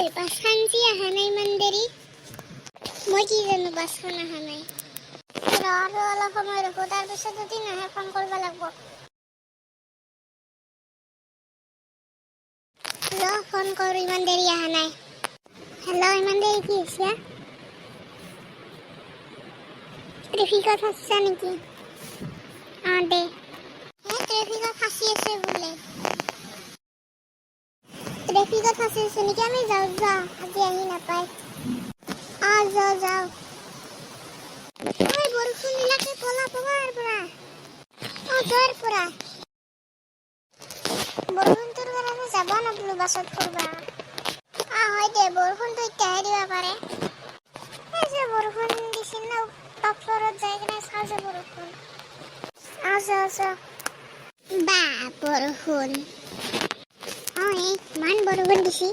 বাছখন যি অহা নাই ইমান দেৰি মই কি জানো বাছখন অহা নাই আৰু অলপ সময় ৰখো তাৰপিছত যদি নাহে ফোন কৰিব লাগিব ফোন কৰো ইমান দেৰি অহা নাই হেল্ল' ইমান দেৰি কি হৈছে ট্ৰেফিকত ফাঁচছা নেকি দে ট্ৰেফিকত ফাঁচি আছে বোলে ট্ৰেফিকত ফাঁচি আছে নেকি আমি যাওঁ আজি আহি নাপায় যাওঁ বৰষুণ বিলাকে পলা পলাৰ পৰা যোৱাৰ পৰা বৰষুণটোৰ কাৰণে যাব নাপালো বাছত ফুৰবা হয় দে বৰষুণটো এতিয়াহে দিব পাৰে যে বৰষুণ দিছিল ন টপ ফ্লৰত যাই কিনে চাওঁ যে বৰষুণ বা বৰষুণ ইমান বৰষুণ দিছি